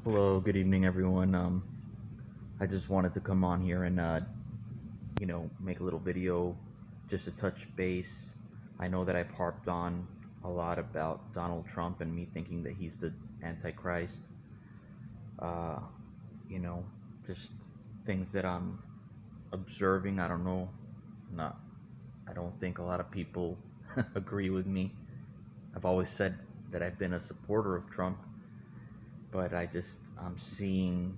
Hello, good evening, everyone. I just wanted to come on here and, make a little video just to touch base. I know that I've harped on a lot about Donald Trump and me thinking that he's the Antichrist. Uh, you know, just things that I'm observing. I don't know. Not, I don't think a lot of people agree with me. I've always said that I've been a supporter of Trump, but I'm seeing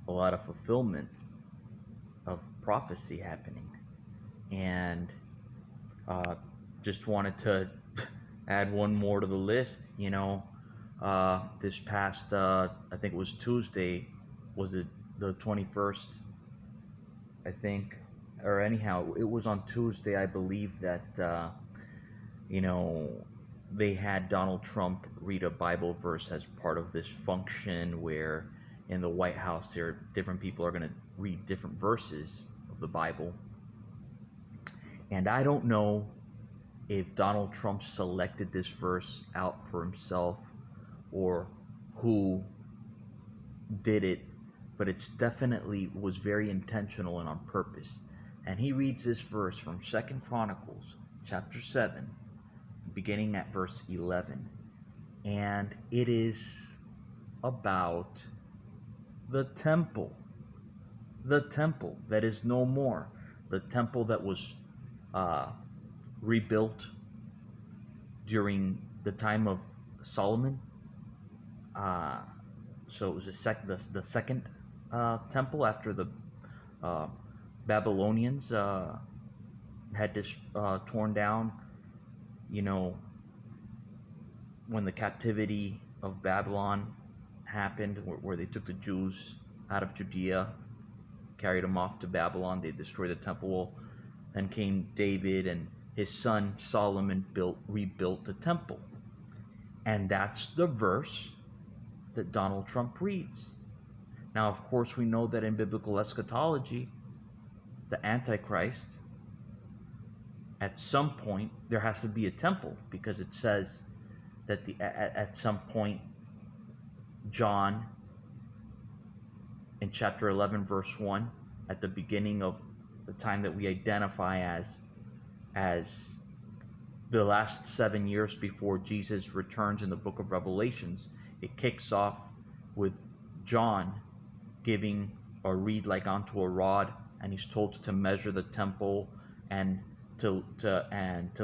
a lot of fulfillment of prophecy happening. And uh, just wanted to add one more to the list. This past, I think it was Tuesday, was it the 21st? I think, or anyhow, it was on Tuesday, I believe, that, you know, they had Donald Trump read a Bible verse as part of this function where in the White House, different people are going to read different verses of the Bible. And I don't know if Donald Trump selected this verse out for himself or who did it, but it's definitely was very intentional and on purpose. And he reads this verse from Second Chronicles chapter 7, beginning at verse 11. And it is about the temple. The temple that is no more. The temple that was rebuilt during the time of Solomon. Uh, so it was the second temple after the uh, Babylonians had this torn down. You know, when the captivity of Babylon happened, where they took the Jews out of Judea, carried them off to Babylon, they destroyed the temple. Well, then came David, and his son Solomon rebuilt the temple. And that's the verse that Donald Trump reads. Now, of course, we know that in biblical eschatology, the Antichrist, at some point, there has to be a temple, because it says that at some point, John, in chapter 11, verse 1, at the beginning of the time that we identify as the last 7 years before Jesus returns in the book of Revelations, it kicks off with John giving a reed like unto a rod, and he's told to measure the temple and to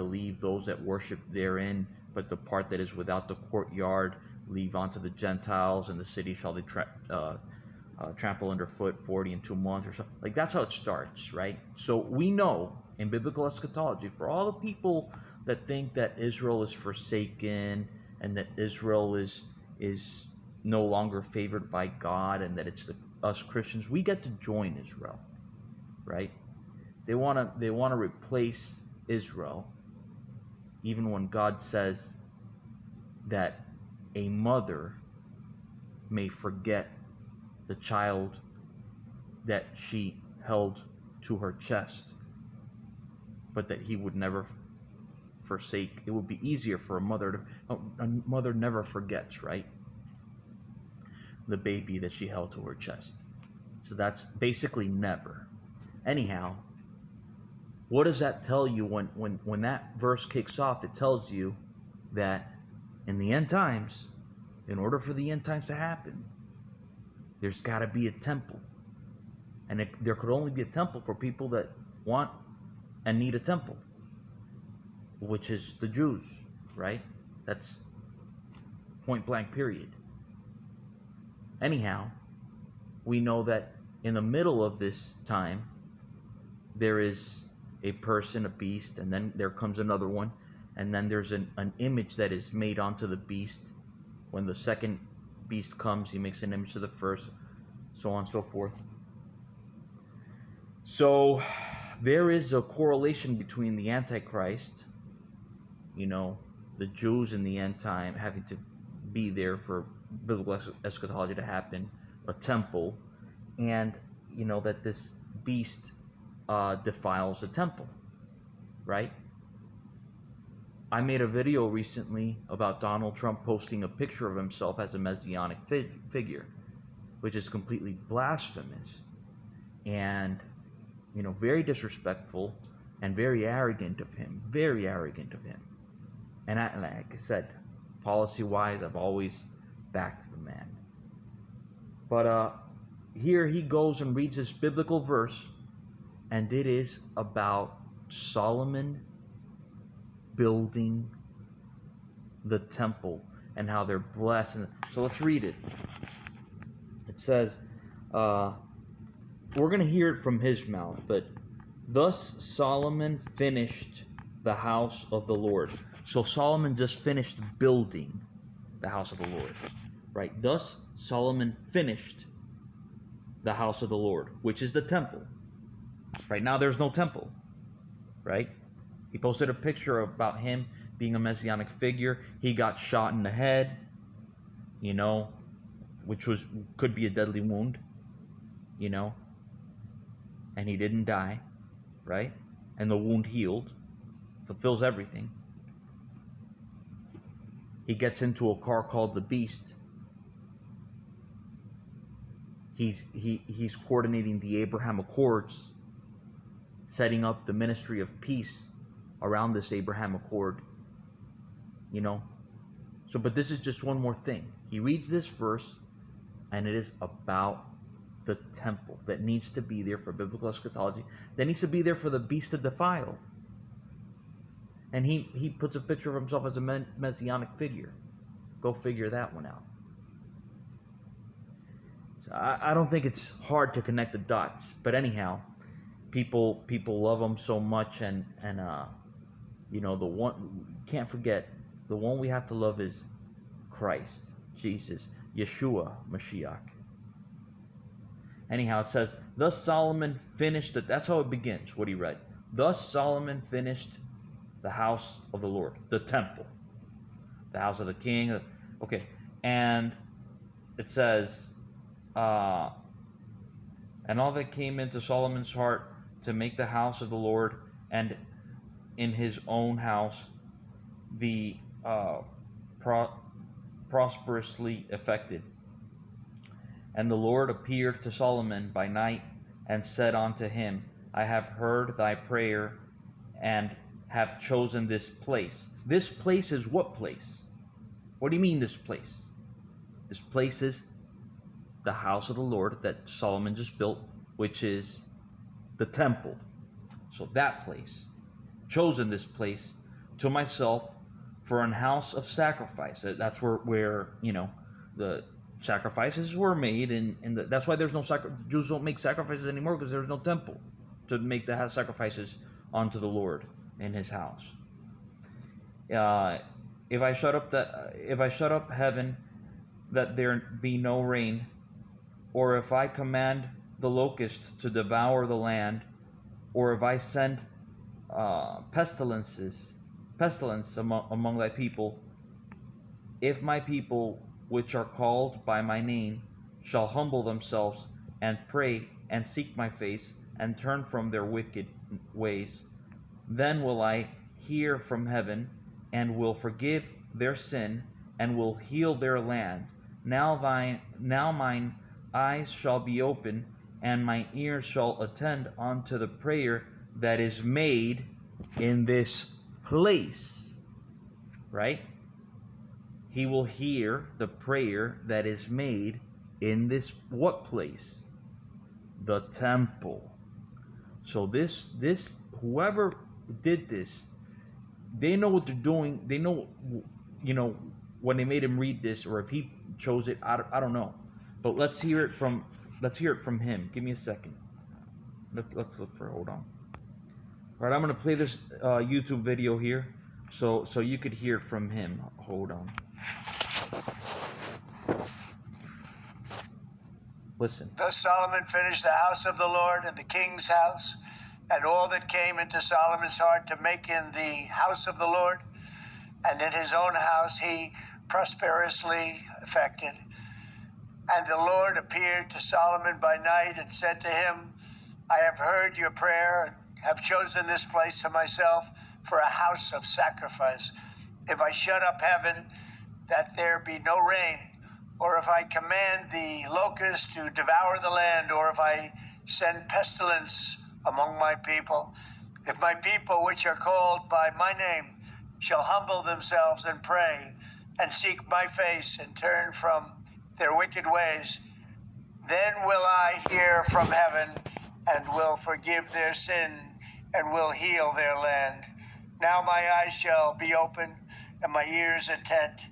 leave those that worship therein, but the part that is without the courtyard leave unto the Gentiles, and the city shall they trample underfoot 40 and 2 months, or something. Like, that's how it starts, right? So we know in biblical eschatology, for all the people that think that Israel is forsaken and that Israel is no longer favored by God, and that it's us Christians, we get to join Israel, right? They want to replace Israel, even when God says that a mother may forget the child that she held to her chest, but that he would never forsake. It would be easier for a mother never forgets, right? The baby that she held to her chest. So that's basically never. Anyhow, what does that tell you when that verse kicks off? It tells you that in the end times, in order for the end times to happen, there's got to be a temple. And there could only be a temple for people that want and need a temple, which is the Jews, right? That's point blank, period. Anyhow, we know that in the middle of this time, there is a person, a beast, and then there comes another one, and then there's an image that is made onto the beast. When the second beast comes, he makes an image of the first, so on and so forth. So there is a correlation between the Antichrist, the Jews in the end time having to be there for biblical eschatology to happen, a temple, and that this beast defiles the temple, right? I made a video recently about Donald Trump posting a picture of himself as a messianic figure, which is completely blasphemous and, very disrespectful and very arrogant of him. Very arrogant of him. And like I said, policy-wise, I've always backed the man. But here he goes and reads this biblical verse, and it is about Solomon building the temple and how they're blessed. So let's read it. It says, we're going to hear it from his mouth, but thus Solomon finished the house of the Lord. So Solomon just finished building the house of the Lord, right? Thus Solomon finished the house of the Lord, which is the temple. Right now there's no temple, right? He posted a picture about him being a messianic figure. He got shot in the head, which could be a deadly wound, and he didn't die, right? And the wound healed, fulfills everything. He gets into a car called the Beast. He's coordinating the Abraham Accords, setting up the ministry of peace around this Abraham Accord, So, but this is just one more thing. He reads this verse, and it is about the temple that needs to be there for biblical eschatology, that needs to be there for the beast to defile. And he puts a picture of himself as a messianic figure. Go figure that one out. So I don't think it's hard to connect the dots. But anyhow, people love him so much, and the one, can't forget, the one we have to love is Christ, Jesus, Yeshua, Mashiach. Anyhow, it says, thus Solomon finished it. That's how it begins, what he read. Thus Solomon finished the house of the Lord, the temple, the house of the king. Okay, and it says, and all that came into Solomon's heart to make the house of the Lord, and in his own house the prosperously effected. And the Lord appeared to Solomon by night and said unto him, I have heard thy prayer and have chosen this place. This place is what place? What do you mean this place? This place is the house of the Lord that Solomon just built, which is the temple. So that place. Chosen this place to myself for an house of sacrifice. That's where the sacrifices were made, and that's why there's no Jews don't make sacrifices anymore, because there's no temple to make the sacrifices unto the Lord in His house. If I shut up heaven, that there be no rain, or if I command the locust to devour the land, or if I send pestilence among thy people, if my people which are called by my name shall humble themselves and pray and seek my face and turn from their wicked ways, then will I hear from heaven and will forgive their sin and will heal their land. Now mine eyes shall be open and my ears shall attend unto the prayer that is made in this place. Right? He will hear the prayer that is made in this what place? The temple. So this whoever did this, they know what they're doing. They know, when they made him read this, or if he chose it, I don't know. But let's hear it from him. Give me a second. Let's look for. Hold on. All right, I'm gonna play this YouTube video here, so you could hear it from him. Hold on. Listen. Thus Solomon finished the house of the Lord and the king's house, and all that came into Solomon's heart to make in the house of the Lord, and in his own house he prosperously effected. And the Lord appeared to Solomon by night and said to him, I have heard your prayer and have chosen this place to myself for a house of sacrifice. If I shut up heaven, that there be no rain, or if I command the locusts to devour the land, or if I send pestilence among my people, if my people, which are called by my name, shall humble themselves and pray, and seek my face, and turn from their wicked ways, then will I hear from heaven, and will forgive their sin, and will heal their land. Now my eyes shall be open, and my ears attent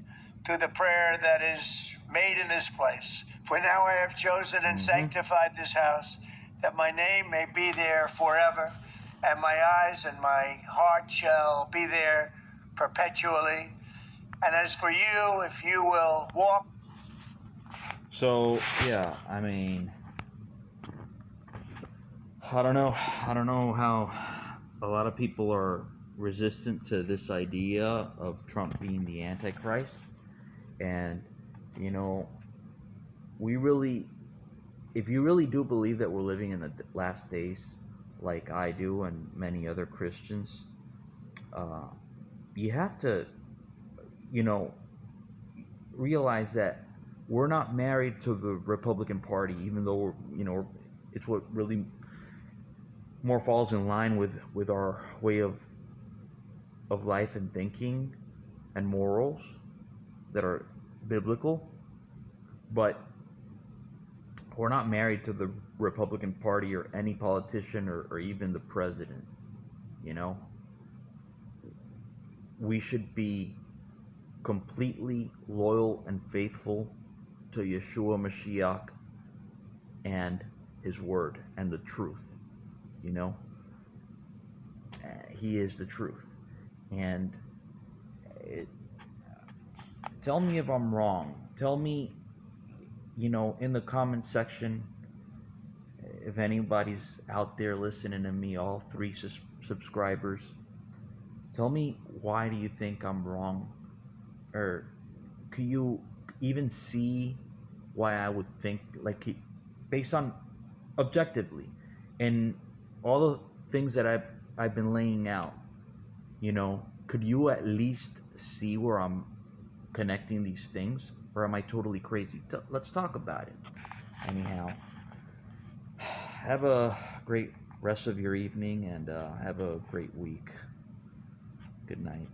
to the prayer that is made in this place. For now I have chosen and sanctified this house, that my name may be there forever, and my eyes and my heart shall be there perpetually. And as for you, if you will walk. So yeah, I mean, I don't know how a lot of people are resistant to this idea of Trump being the Antichrist. And if you really do believe that we're living in the last days, like I do and many other Christians, you have to realize that we're not married to the Republican Party, even though it's what really more falls in line with our way of life and thinking and morals that are biblical. But we're not married to the Republican Party or any politician or even the president. We should be completely loyal and faithful to Yeshua Mashiach and his word and the truth. He is the truth. And tell me if I'm wrong. Tell me, in the comment section, if anybody's out there listening to me, all 3 subscribers, tell me, why do you think I'm wrong? Or can you even see why I would think, based on objectively, and all the things that I've been laying out, could you at least see where I'm connecting these things? Or am I totally crazy? Let's talk about it. Anyhow, have a great rest of your evening, and have a great week. Good night.